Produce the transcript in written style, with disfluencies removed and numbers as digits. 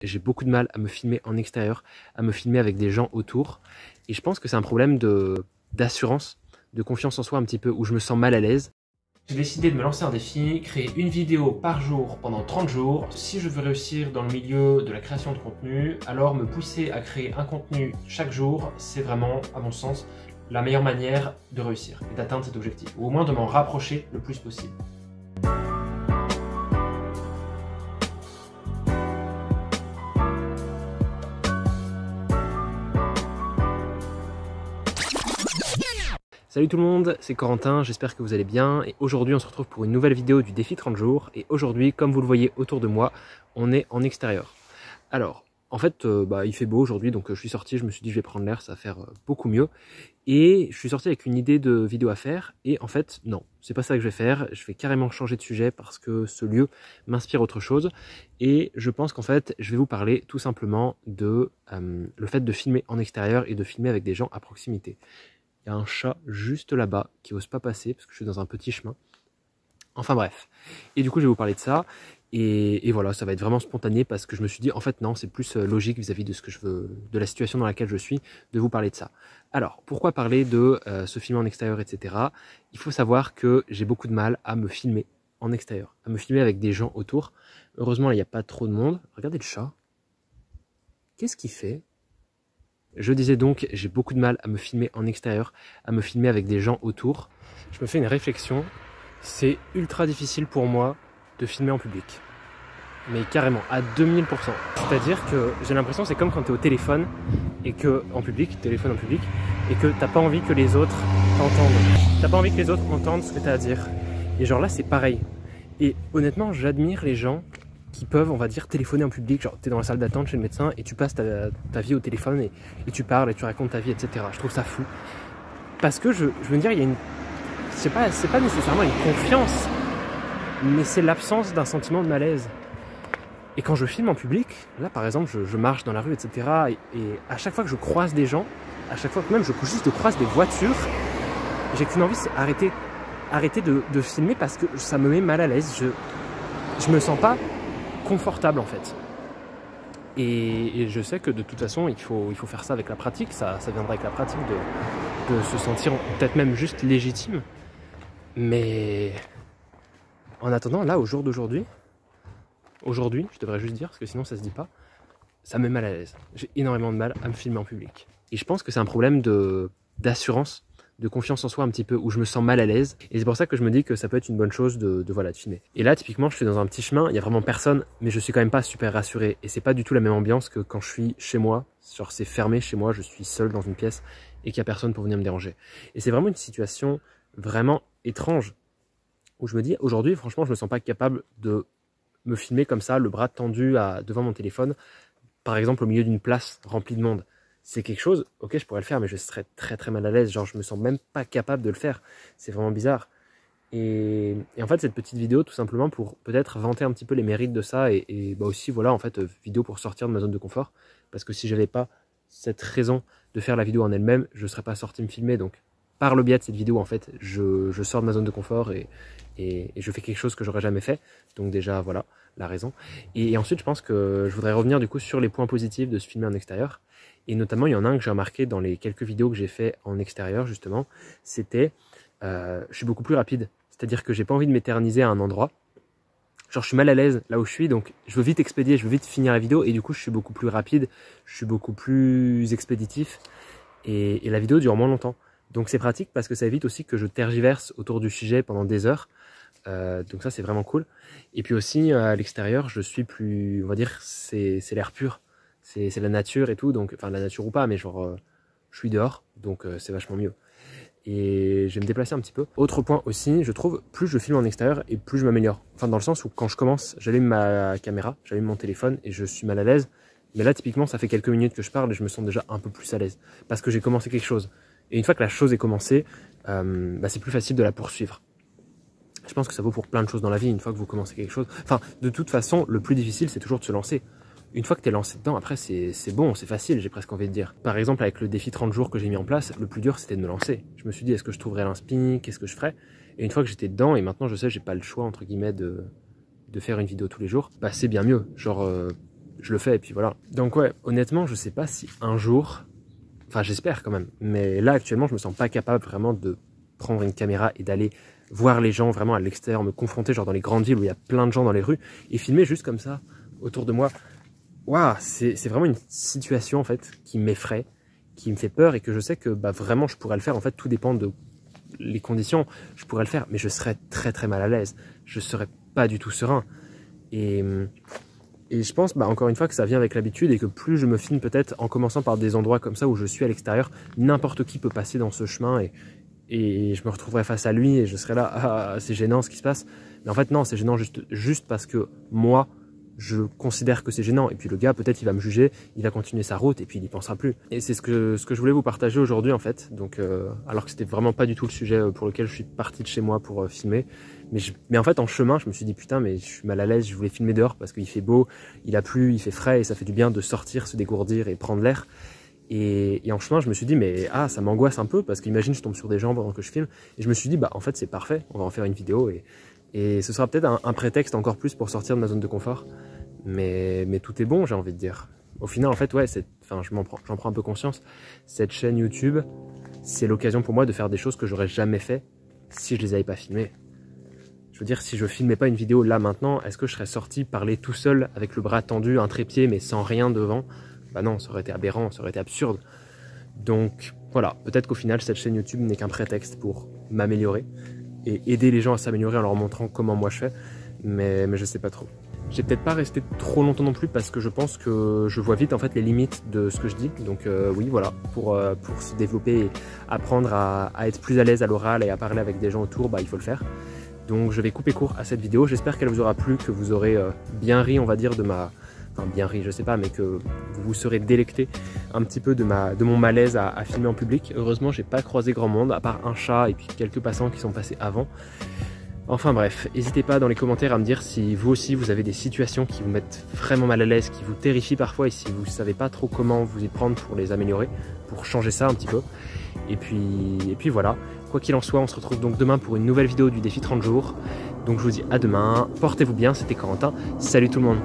J'ai beaucoup de mal à me filmer en extérieur, à me filmer avec des gens autour. Et je pense que c'est un problème d'assurance, de confiance en soi un petit peu, où je me sens mal à l'aise. J'ai décidé de me lancer un défi, créer une vidéo par jour pendant 30 jours. Si je veux réussir dans le milieu de la création de contenu, alors me pousser à créer un contenu chaque jour, c'est vraiment, à mon sens, la meilleure manière de réussir et d'atteindre cet objectif, ou au moins de m'en rapprocher le plus possible. Salut tout le monde, c'est Corentin, j'espère que vous allez bien et aujourd'hui on se retrouve pour une nouvelle vidéo du défi 30 jours et aujourd'hui, comme vous le voyez autour de moi, on est en extérieur. Alors, en fait, il fait beau aujourd'hui donc je suis sorti, je me suis dit je vais prendre l'air, ça va faire beaucoup mieux et je suis sorti avec une idée de vidéo à faire et en fait non, c'est pas ça que je vais faire, je vais carrément changer de sujet parce que ce lieu m'inspire autre chose et je pense qu'en fait je vais vous parler tout simplement de le fait de filmer en extérieur et de filmer avec des gens à proximité. Il y a un chat juste là-bas qui n'ose pas passer parce que je suis dans un petit chemin. Enfin bref. Et du coup, je vais vous parler de ça. Et voilà, ça va être vraiment spontané parce que je me suis dit, en fait, non, c'est plus logique vis-à-vis de ce que je veux, de la situation dans laquelle je suis, de vous parler de ça. Alors, pourquoi parler de ce film en extérieur, etc. Il faut savoir que j'ai beaucoup de mal à me filmer en extérieur, à me filmer avec des gens autour. Heureusement, là, il n'y a pas trop de monde. Regardez le chat. Qu'est-ce qu'il fait ? Je disais donc, j'ai beaucoup de mal à me filmer en extérieur, à me filmer avec des gens autour. Je me fais une réflexion, c'est ultra difficile pour moi de filmer en public. Mais carrément, à 2000%. C'est-à-dire que j'ai l'impression que c'est comme quand tu es au téléphone, et que, en public, téléphone en public, et que t'as pas envie que les autres t'entendent. T'as pas envie que les autres entendent ce que tu as à dire. Et genre là, c'est pareil. Et honnêtement, j'admire les gens qui peuvent, on va dire, téléphoner en public, genre t'es dans la salle d'attente chez le médecin et tu passes ta vie au téléphone et tu parles et tu racontes ta vie, etc. Je trouve ça fou. Parce que je veux dire, il y a une... c'est pas nécessairement une confiance, mais c'est l'absence d'un sentiment de malaise. Et quand je filme en public, là par exemple, je marche dans la rue, etc. Et à chaque fois que je croise des gens, à chaque fois que même je juste croise des voitures, j'ai qu'une envie, c'est arrêter de filmer parce que ça me met mal à l'aise. Je me sens pas confortable en fait. Et je sais que de toute façon il faut faire ça avec la pratique, ça viendra avec la pratique de se sentir peut-être même juste légitime. Mais en attendant, là au jour d'aujourd'hui, je devrais juste dire parce que sinon ça se dit pas, ça me met mal à l'aise. J'ai énormément de mal à me filmer en public. Et je pense que c'est un problème d'assurance, de confiance en soi un petit peu, où je me sens mal à l'aise. Et c'est pour ça que je me dis que ça peut être une bonne chose de filmer. Et là, typiquement, je suis dans un petit chemin, il y a vraiment personne, mais je suis quand même pas super rassuré. Et c'est pas du tout la même ambiance que quand je suis chez moi. Genre, c'est fermé chez moi, je suis seul dans une pièce et qu'il y a personne pour venir me déranger. Et c'est vraiment une situation vraiment étrange, où je me dis, aujourd'hui, franchement, je me sens pas capable de me filmer comme ça, le bras tendu devant mon téléphone, par exemple au milieu d'une place remplie de monde. C'est quelque chose, ok, je pourrais le faire, mais je serais très très mal à l'aise. Genre, je me sens même pas capable de le faire. C'est vraiment bizarre. Et en fait, cette petite vidéo, tout simplement pour peut-être vanter un petit peu les mérites de ça et aussi, voilà, en fait, vidéo pour sortir de ma zone de confort. Parce que si j'avais pas cette raison de faire la vidéo en elle-même, je serais pas sorti me filmer. Donc, par le biais de cette vidéo, en fait, je sors de ma zone de confort et je fais quelque chose que j'aurais jamais fait. Donc déjà, voilà la raison. Et ensuite, je pense que je voudrais revenir du coup sur les points positifs de se filmer en extérieur. Et notamment, il y en a un que j'ai remarqué dans les quelques vidéos que j'ai fait en extérieur, justement, c'était je suis beaucoup plus rapide. C'est-à-dire que j'ai pas envie de m'éterniser à un endroit. Genre, je suis mal à l'aise là où je suis, donc je veux vite expédier, je veux vite finir la vidéo, et du coup, je suis beaucoup plus rapide, je suis beaucoup plus expéditif, et la vidéo dure moins longtemps. Donc c'est pratique parce que ça évite aussi que je tergiverse autour du sujet pendant des heures. Donc ça, c'est vraiment cool. Et puis aussi, à l'extérieur, je suis plus, on va dire, c'est l'air pur. C'est la nature et tout, donc, enfin la nature ou pas, mais genre, je suis dehors, donc c'est vachement mieux. Et je vais me déplacer un petit peu. Autre point aussi, je trouve, plus je filme en extérieur et plus je m'améliore. Enfin, dans le sens où quand je commence, j'allume ma caméra, j'allume mon téléphone et je suis mal à l'aise. Mais là, typiquement, ça fait quelques minutes que je parle et je me sens déjà un peu plus à l'aise. Parce que j'ai commencé quelque chose. Et une fois que la chose est commencée, c'est plus facile de la poursuivre. Je pense que ça vaut pour plein de choses dans la vie. Une fois que vous commencez quelque chose, enfin, de toute façon, le plus difficile, c'est toujours de se lancer. Une fois que tu es lancé dedans, après, c'est bon, c'est facile, j'ai presque envie de dire. Par exemple, avec le défi 30 jours que j'ai mis en place, le plus dur, c'était de me lancer. Je me suis dit, est-ce que je trouverais l'inspi, qu'est-ce que je ferais? Et une fois que j'étais dedans, et maintenant, je sais, j'ai pas le choix, entre guillemets, de faire une vidéo tous les jours, bah, c'est bien mieux. Genre, je le fais et puis voilà. Donc ouais, honnêtement, je sais pas si un jour, enfin j'espère quand même, mais là actuellement je me sens pas capable vraiment de prendre une caméra et d'aller voir les gens vraiment à l'extérieur, me confronter genre dans les grandes villes où il y a plein de gens dans les rues et filmer juste comme ça autour de moi. Waouh, c'est vraiment une situation en fait qui m'effraie, qui me fait peur et que je sais que bah, vraiment je pourrais le faire. En fait, tout dépend de les conditions, je pourrais le faire, mais je serais très très mal à l'aise. Je serais pas du tout serein. Et je pense, bah, encore une fois, que ça vient avec l'habitude et que plus je me filme peut-être en commençant par des endroits comme ça où je suis à l'extérieur, n'importe qui peut passer dans ce chemin et je me retrouverai face à lui et je serai là, ah, c'est gênant ce qui se passe. Mais en fait, non, c'est gênant juste parce que moi, je considère que c'est gênant. Et puis le gars, peut-être, il va me juger, il va continuer sa route et puis il n'y pensera plus. Et c'est ce que je voulais vous partager aujourd'hui, en fait. Donc, alors que c'était vraiment pas du tout le sujet pour lequel je suis parti de chez moi pour filmer. Mais en fait, en chemin, je me suis dit, putain, mais je suis mal à l'aise, je voulais filmer dehors parce qu'il fait beau, il a plu, il fait frais et ça fait du bien de sortir, se dégourdir et prendre l'air. Et en chemin, je me suis dit, mais ah, ça m'angoisse un peu parce qu'imagine, je tombe sur des gens pendant que je filme. Et je me suis dit, bah, en fait, c'est parfait, on va en faire une vidéo et ce sera peut-être un prétexte encore plus pour sortir de ma zone de confort. Mais tout est bon, j'ai envie de dire. Au final, en fait, ouais, j'en prends un peu conscience. Cette chaîne YouTube, c'est l'occasion pour moi de faire des choses que j'aurais jamais fait si je les avais pas filmées. Je veux dire, si je filmais pas une vidéo là maintenant, est-ce que je serais sorti parler tout seul avec le bras tendu, un trépied, mais sans rien devant? Bah non, ça aurait été aberrant, ça aurait été absurde. Donc voilà, peut-être qu'au final, cette chaîne YouTube n'est qu'un prétexte pour m'améliorer et aider les gens à s'améliorer en leur montrant comment moi je fais, mais je sais pas trop. J'ai peut-être pas resté trop longtemps non plus parce que je pense que je vois vite en fait les limites de ce que je dis. Donc oui, voilà, pour se développer et apprendre à être plus à l'aise à l'oral et à parler avec des gens autour, bah il faut le faire. Donc je vais couper court à cette vidéo. J'espère qu'elle vous aura plu, que vous aurez bien ri, on va dire, enfin bien ri, je sais pas, mais que vous vous serez délecté un petit peu de mon malaise à filmer en public. Heureusement, j'ai pas croisé grand monde, à part un chat et puis quelques passants qui sont passés avant. Enfin bref, n'hésitez pas dans les commentaires à me dire si vous aussi vous avez des situations qui vous mettent vraiment mal à l'aise, qui vous terrifient parfois et si vous ne savez pas trop comment vous y prendre pour les améliorer, pour changer ça un petit peu. Et puis voilà, quoi qu'il en soit, on se retrouve donc demain pour une nouvelle vidéo du défi 30 jours. Donc je vous dis à demain, portez-vous bien, c'était Corentin, salut tout le monde.